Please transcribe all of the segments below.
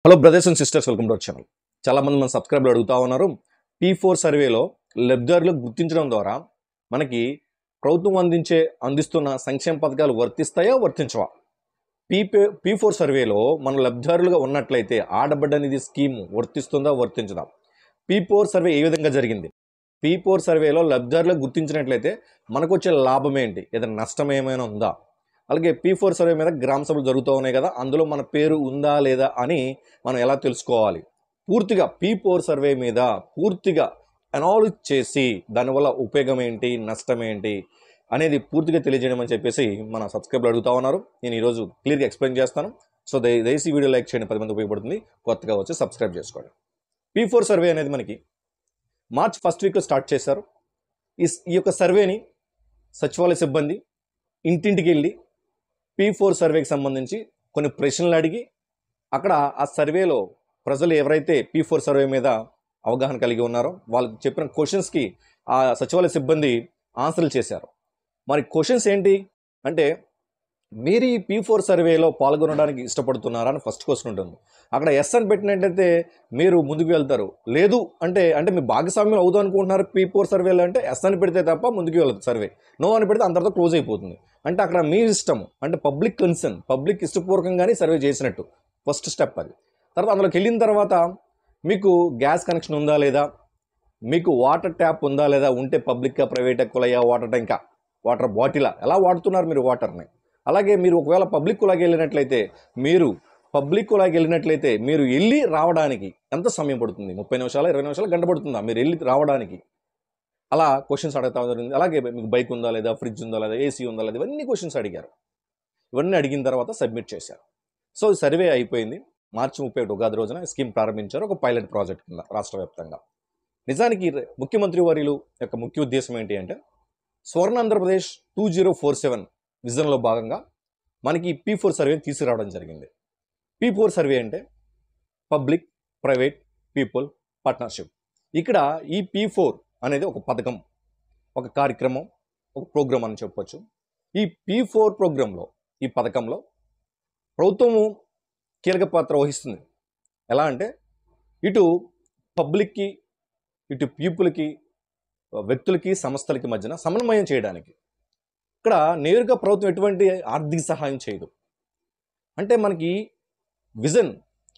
Hello brothers and sisters, welcome to our channel. చాలామంది మన సబ్స్క్రైబర్లు అడుగుతా ఉన్నారు, P4 సర్వేలో లబ్ధిదారులకు గుర్తించడం ద్వారా మనకి ప్రభుత్వం అందిస్తున్న సంక్షేమ పథకాలు వర్తిస్తాయా వర్తించవా? P4 సర్వేలో మన లబ్ధిదారులుగా ఉన్నట్లయితే ఆడబిడ్డ నిధి స్కీమ్ వర్తిస్తుందా వర్తించదా? P4 సర్వే ఏ విధంగా జరిగింది? P4 సర్వేలో లబ్ధిదారులకు గుర్తించినట్లయితే మనకు వచ్చే లాభం ఏంటి? ఏదైనా నష్టం ఏమైనా ఉందా? అలాగే P4 సర్వే మీద గ్రామ సభలు జరుగుతూ ఉన్నాయి కదా, అందులో మన పేరు ఉందా లేదా అని మనం ఎలా తెలుసుకోవాలి? పూర్తిగా P4 సర్వే మీద పూర్తిగా అనాలిసిస్ చేసి దానివల్ల ఉపయోగం ఏంటి, నష్టం ఏంటి అనేది పూర్తిగా తెలియజేయడం అని చెప్పేసి మన సబ్స్క్రైబర్లు అడుగుతూ ఉన్నారు. నేను ఈరోజు క్లియర్గా ఎక్స్ప్లెయిన్ చేస్తాను. సో దయచేసి వీడియో లైక్ చేయండి, 10 మంది ఉపయోగపడుతుంది. కొత్తగా వచ్చి సబ్స్క్రైబ్ చేసుకోండి. P4 సర్వే అనేది మనకి మార్చ్ ఫస్ట్ వీక్లో స్టార్ట్ చేశారు. ఈ యొక్క సర్వేని సచివాలయ సిబ్బంది ఇంటింటికి వెళ్ళి P4 సర్వేకి సంబంధించి కొన్ని ప్రశ్నలు అడిగి అక్కడ ఆ సర్వేలో ప్రజలు ఎవరైతే P4 సర్వే మీద అవగాహన కలిగి ఉన్నారో వాళ్ళకి చెప్పిన క్వశ్చన్స్కి ఆ సచివాలయ సిబ్బంది ఆన్సర్లు చేశారు. మరి క్వశ్చన్స్ ఏంటి అంటే, మీరు ఈ P4 సర్వేలో పాల్గొనడానికి ఇష్టపడుతున్నారా అని ఫస్ట్ క్వశ్చన్ ఉంటుంది. అక్కడ ఎస్ అని పెట్టినట్టయితే మీరు ముందుకు వెళ్తారు. లేదు అంటే మీ భాగస్వామ్యం అవుదాం అనుకుంటున్నారు P4 సర్వేలో అంటే ఎస్ అని పెడితే తప్ప ముందుకు వెళ్ళదు సర్వే. నో అని పెడితే అందరితో క్లోజ్ అయిపోతుంది. అంటే అక్కడ మీ ఇష్టం, అంటే పబ్లిక్ కన్సర్న్, పబ్లిక్ ఇష్టపూర్వకంగానే సర్వే చేసినట్టు ఫస్ట్ స్టెప్ అది. తర్వాత అందులోకి వెళ్ళిన తర్వాత మీకు గ్యాస్ కనెక్షన్ ఉందా లేదా, మీకు వాటర్ ట్యాప్ ఉందా లేదా, ఉంటే పబ్లిక్గా ప్రైవేట్ కులయ్యా వాటర్ ట్యాంకా వాటర్ బాటిలా, ఎలా వాడుతున్నారు మీరు వాటర్ని. అలాగే మీరు ఒకవేళ పబ్లిక్ కులాకి వెళ్ళినట్లయితే మీరు వెళ్ళి రావడానికి ఎంత సమయం పడుతుంది? 30 నిమిషాలు, 20 నిమిషాలు, గంట పడుతుందా మీరు వెళ్ళి రావడానికి? అలా క్వశ్చన్స్ అడుగుతా జరిగింది. అలాగే మీకు బైక్ ఉందా లేదా, ఫ్రిడ్జ్ ఉందా లేదా, ఏసీ ఉందా లేదా, ఇవన్నీ క్వశ్చన్స్ అడిగారు. ఇవన్నీ అడిగిన తర్వాత సబ్మిట్ చేశారు. సో సర్వే అయిపోయింది. మార్చి 31 ఉగాది రోజున స్కీమ్ ప్రారంభించారు, ఒక పైలట్ ప్రాజెక్ట్ కింద రాష్ట్ర వ్యాప్తంగా. నిజానికి ముఖ్యమంత్రి వర్యులు యొక్క ముఖ్య ఉద్దేశం ఏంటి అంటే, స్వర్ణ ఆంధ్రప్రదేశ్ 2047 విజన్లో భాగంగా మనకి P4 సర్వేని తీసుకురావడం జరిగింది. P4 సర్వే అంటే పబ్లిక్ ప్రైవేట్ పీపుల్ పార్ట్నర్షిప్. ఇక్కడ ఈ P4 అనేది ఒక పథకం, ఒక కార్యక్రమం, ఒక ప్రోగ్రామ్ అని చెప్పొచ్చు. ఈ P4 ప్రోగ్రాంలో, ఈ పథకంలో ప్రభుత్వము కీలక పాత్ర వహిస్తుంది. ఎలా అంటే, ఇటు పబ్లిక్కి, ఇటు పీపుల్కి, వ్యక్తులకి, సంస్థలకి మధ్యన సమన్వయం చేయడానికి. ఇక్కడ నేరుగా ప్రభుత్వం ఎటువంటి ఆర్థిక సహాయం చేయదు. అంటే మనకి విజన్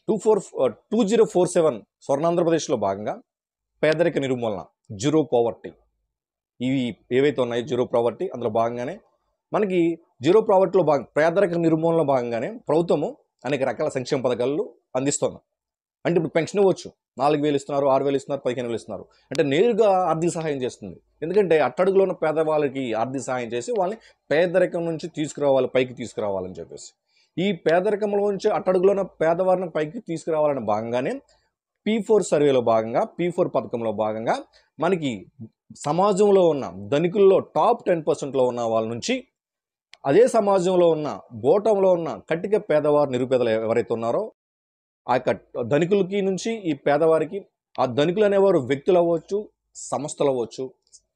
2047 స్వర్ణాంధ్రప్రదేశ్లో భాగంగా పేదరిక నిర్మూలన, జీరో పావర్టీ, ఇవి ఏవైతే ఉన్నాయో జీరో పావర్టీ, అందులో భాగంగానే మనకి జీరో పావర్టీలో పేదరిక నిర్మూలనలో భాగంగానే ప్రభుత్వము అనేక రకాల సంక్షేమ పథకాలు అందిస్తుంది. అంటే ఇప్పుడు పెన్షన్ ఇవ్వచ్చు, 4,000 ఇస్తున్నారు, 6,000 ఇస్తున్నారు, 15,000 ఇస్తున్నారు. అంటే నేరుగా ఆర్థిక సహాయం చేస్తుంది. ఎందుకంటే అట్టడుగులో ఉన్న పేదవాళ్ళకి ఆర్థిక సహాయం చేసి వాళ్ళని పేదరికం నుంచి తీసుకురావాలి, పైకి తీసుకురావాలని చెప్పేసి. ఈ పేదరికంలో నుంచి అట్టడుగులో ఉన్న పేదవారిని పైకి తీసుకురావాలని భాగంగానే P4 సర్వేలో భాగంగా, P4 పథకంలో భాగంగా మనకి సమాజంలో ఉన్న ధనికుల్లో టాప్ 10%లో ఉన్న వాళ్ళ నుంచి, అదే సమాజంలో ఉన్న బోటంలో ఉన్న కట్టిక పేదవారు, నిరుపేదలు ఎవరైతే ఉన్నారో ఆ యొక్క ధనికులకి నుంచి ఈ పేదవారికి, ఆ ధనికులు అనేవారు వ్యక్తులు అవ్వచ్చు, సంస్థలు అవ్వచ్చు,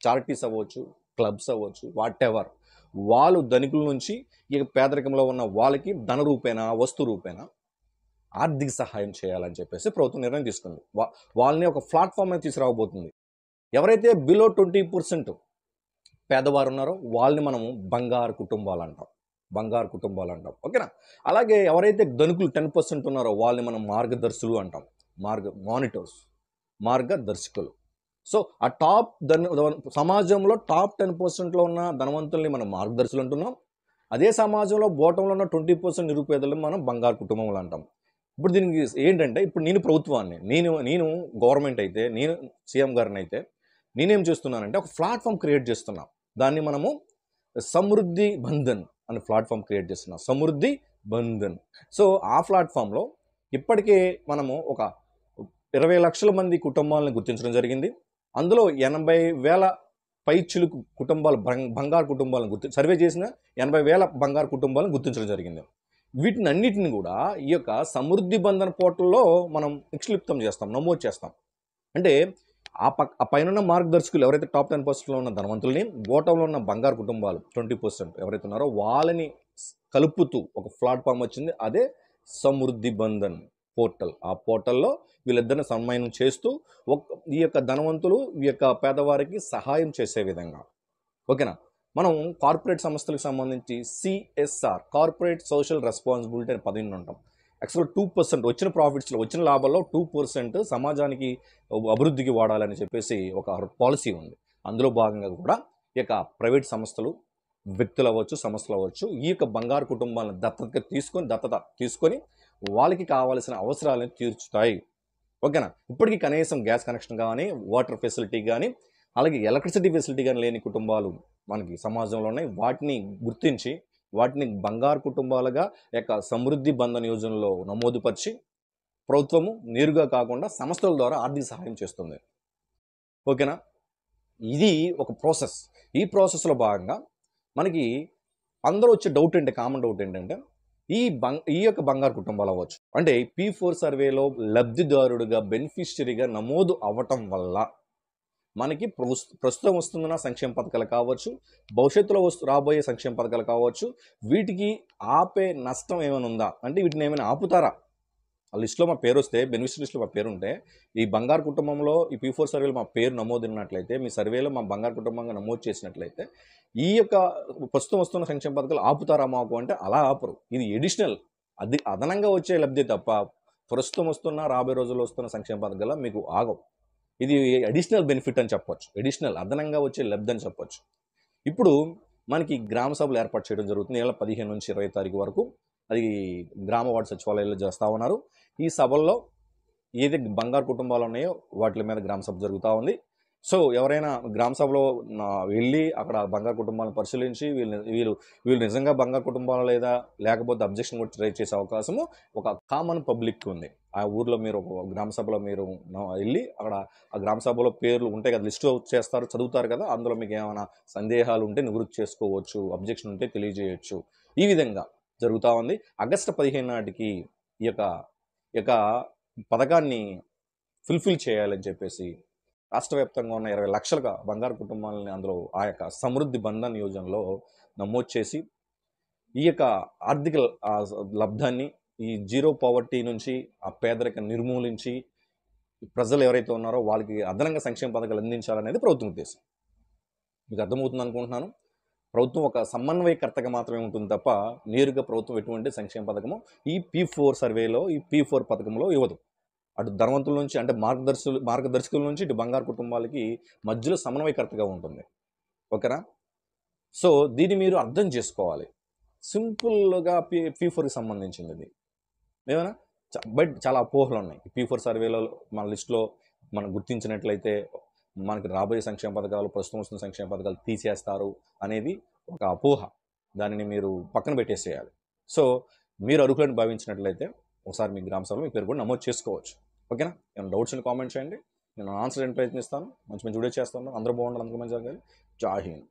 చారిటీస్ అవ్వచ్చు, క్లబ్స్ అవ్వచ్చు, వాట్ ఎవర్, వాళ్ళు ధనికుల నుంచి ఈ పేదరికంలో ఉన్న వాళ్ళకి ధన రూపేణ, వస్తు రూపేణ ఆర్థిక సహాయం చేయాలని చెప్పేసి ప్రభుత్వం నిర్ణయం తీసుకుంది. వాళ్ళని ఒక ప్లాట్ఫామ్ మీద తీసుకురాబోతుంది. ఎవరైతే బిలో 20% పేదవారు ఉన్నారో వాళ్ళని మనము బంగారు కుటుంబాలు అంటాం. ఓకేనా? అలాగే ఎవరైతే ధనికులు 10% ఉన్నారో వాళ్ళని మనం మార్గదర్శులు అంటాం. మార్గదర్శకులు. సో ఆ టాప్ సమాజంలో టాప్ 10%లో ఉన్న ధనవంతుల్ని మనం మార్గదర్శులు అంటున్నాం. అదే సమాజంలో బోటంలో ఉన్న 20% నిరుపేదలను మనం బంగారు కుటుంబములు అంటాం. ఇప్పుడు దీనికి ఏంటంటే, ఇప్పుడు నేను ప్రభుత్వాన్ని, నేను గవర్నమెంట్ అయితే, నేను సీఎం గారిని అయితే నేనేం చేస్తున్నానంటే ఒక ప్లాట్ఫామ్ క్రియేట్ చేస్తున్నా. దాన్ని మనము సమృద్ధి బంధన్ అనే ప్లాట్ఫామ్ క్రియేట్ చేస్తున్నాం. సమృద్ధి బంధన్. సో ఆ ప్లాట్ఫామ్లో ఇప్పటికే మనము ఒక 20 లక్షల మంది కుటుంబాలను గుర్తించడం జరిగింది. అందులో 80,000 పైచిలుకు కుటుంబాలు, బంగారు కుటుంబాలను సర్వే చేసిన 80,000 బంగారు కుటుంబాలను గుర్తించడం జరిగింది. వీటిని అన్నిటిని కూడా ఈ యొక్క సమృద్ధి బంధన్ పోర్టల్లో మనం నిక్షిప్తం చేస్తాం, నమోదు చేస్తాం. అంటే ఆ పైన మార్గదర్శకులు ఎవరైతే టాప్ 10%లో ఉన్న ధనవంతుల్ని, బోటంలో ఉన్న బంగారు కుటుంబాలు 20% ఎవరైతే ఉన్నారో వాళ్ళని కలుపుతూ ఒక ప్లాట్ఫామ్ వచ్చింది. అదే సమృద్ధి బంధన్. పోర్టల్. ఆ పోర్టల్‌లో వీళ్ళిద్దరిని సమన్వయం చేస్తూ ఈ యొక్క ధనవంతులు, ఈ యొక్క పేదవారికి సహాయం చేసే విధంగా. ఓకేనా? మనం కార్పొరేట్ సంస్థలకు సంబంధించి CSR కార్పొరేట్ సోషల్ రెస్పాన్సిబిలిటీ అని పదవిని ఉంటాం. యాక్చువల్‌గా 2% వచ్చిన ప్రాఫిట్స్‌లో, వచ్చిన లాభాల్లో 2% సమాజానికి అభివృద్ధికి వాడాలని చెప్పేసి ఒక పాలసీ ఉంది. అందులో భాగంగా కూడా ఈ యొక్క ప్రైవేట్ సంస్థలు, వ్యక్తులు అవ్వచ్చు, సంస్థలు అవ్వచ్చు, ఈ యొక్క బంగారు కుటుంబాలను దత్తత తీసుకొని వాళ్ళకి కావాల్సిన అవసరాలను తీర్చుతాయి. ఓకేనా? ఇప్పటికీ కనీసం గ్యాస్ కనెక్షన్ కానీ, వాటర్ ఫెసిలిటీ కానీ, అలాగే ఎలక్ట్రిసిటీ ఫెసిలిటీ కానీ లేని కుటుంబాలు మనకి సమాజంలో ఉన్నాయి. వాటిని గుర్తించి, వాటిని బంగారు కుటుంబాలుగా యొక్క సమృద్ధి బంధన్ యోజనలో నమోదుపరిచి, ప్రభుత్వము నేరుగా కాకుండా సంస్థల ద్వారా ఆర్థిక సహాయం చేస్తుంది. ఓకేనా? ఇది ఒక ప్రాసెస్. ఈ ప్రాసెస్‌లో భాగంగా మనకి అందరూ వచ్చే కామన్ డౌట్ ఏంటంటే, ఈ యొక్క బంగారు కుటుంబాలు అవ్వచ్చు. అంటే P4 సర్వేలో లబ్ధిదారుడుగా, బెనిఫిషియరీగా నమోదు అవ్వటం వల్ల మనకి ప్రస్తుతం వస్తున్న సంక్షేమ పథకాలు కావచ్చు, భవిష్యత్తులో రాబోయే సంక్షేమ పథకాలు కావచ్చు, వీటికి ఆపే నష్టం ఏమైనా ఉందా? అంటే వీటిని ఏమైనా ఆపుతారా? ఆ లిస్ట్‌లో మా పేరొస్తే, బెనిఫిషియరీ లిస్ట్‌లో మా పేరుంటే, ఈ బంగారు కుటుంబంలో ఈ P4 సర్వేలో మా పేరు నమోదున్నట్లయితే, మీ సర్వేలో మా బంగారు కుటుంబంగా నమోదు చేసినట్లయితే, ఈ యొక్క ప్రస్తుతం వస్తున్న సంక్షేమ పథకాలు ఆపుతారా మాకు అంటే అలా ఆపరు. ఇది ఎడిషనల్. అది అదనంగా వచ్చే లబ్ధి తప్ప, ప్రస్తుతం వస్తున్న, రాబోయే రోజుల్లో వస్తున్న సంక్షేమ పథకాలు మీకు ఆగవు. ఇది అడిషనల్ బెనిఫిట్ అని చెప్పొచ్చు. అడిషనల్ అదనంగా వచ్చే లబ్ధి అని చెప్పొచ్చు. ఇప్పుడు మనకి గ్రామ సభలు ఏర్పాటు చేయడం జరుగుతుంది. నెల 15 నుంచి 20 తారీఖు వరకు. అది గ్రామ వార్డు సచివాలయాల్లో చేస్తూ ఉన్నారు. ఈ సభల్లో ఏదైతే బంగారు కుటుంబాలు ఉన్నాయో వాటి మీద గ్రామ సభ జరుగుతూ ఉంది. సో ఎవరైనా గ్రామ సభలో వెళ్ళి అక్కడ బంగారు కుటుంబాలను పరిశీలించి వీళ్ళు నిజంగా బంగారు కుటుంబాలు లేదా లేకపోతే అబ్జెక్షన్ కూడా రైజ్ చేసే అవకాశము ఒక కామన్ పబ్లిక్ ఉంది. ఆ ఊర్లో మీరు ఒక గ్రామ సభలో మీరు వెళ్ళి అక్కడ ఆ గ్రామ సభలో పేర్లు ఉంటాయి కదా, లిస్టు చేస్తారు, చదువుతారు కదా, అందులో మీకు ఏమైనా సందేహాలు ఉంటే నివృత్తి చేసుకోవచ్చు, అబ్జెక్షన్ ఉంటే తెలియజేయచ్చు. ఈ విధంగా జరుగుతూ ఉంది. ఆగస్టు 15 నాటికి ఈ యొక్క పథకాన్ని ఫుల్ఫిల్ చేయాలని చెప్పేసి రాష్ట్ర వ్యాప్తంగా ఉన్న 20 లక్షల బంగారు కుటుంబాలని అందులో ఆ యొక్క సమృద్ధి బంధన్ యోజనలో నమోదు చేసి ఈ యొక్క ఆర్థిక లబ్ధాన్ని ఈ జీరో పావర్టీ నుంచి ఆ పేదరిక నిర్మూలించి ప్రజలు ఎవరైతే ఉన్నారో వాళ్ళకి అదనంగా సంక్షేమ పథకాలు అందించాలనేది ప్రభుత్వం ఉద్దేశం. మీకు అర్థమవుతుంది అనుకుంటున్నాను. ప్రభుత్వం ఒక సమన్వయకర్తగా మాత్రమే ఉంటుంది తప్ప నేరుగా ప్రభుత్వం ఎటువంటి సంక్షేమ పథకము ఈ P4 సర్వేలో, ఈ P4 పథకంలో ఇవ్వదు. అటు ధనవంతుల నుంచి అంటే మార్గదర్శకుల నుంచి ఇటు బంగారు కుటుంబాలకి మధ్యలో సమన్వయకర్తగా ఉంటుంది. ఓకేనా? సో దీన్ని మీరు అర్థం చేసుకోవాలి. సింపుల్గా P4కి సంబంధించింది ఇది. ఏమైనా బట్ చాలా అపోహలు ఉన్నాయి. P4 సర్వేలో మన లిస్టులో మనం గుర్తించినట్లయితే మనకి రాబోయే సంక్షేమ పథకాలు, ప్రస్తుతం వస్తున్న సంక్షేమ పథకాలు తీసేస్తారు అనేది ఒక అపోహ. దానిని మీరు పక్కన పెట్టేసేయాలి. సో మీరు అర్హులని భావించినట్లయితే ఒకసారి మీ గ్రామ సభలో మీ పేరు కూడా నమోదు చేసుకోవచ్చు. ఓకేనా? ఏమైనా డౌట్స్ అని కామెంట్ చేయండి. నేను ఆన్సర్ చేయడానికి ప్రయత్నిస్తాను. మంచి వీడియో చేస్తాను. అందరూ బాగుండాలి, అందరూ మంచిగా జరగాలి. జై హింద్.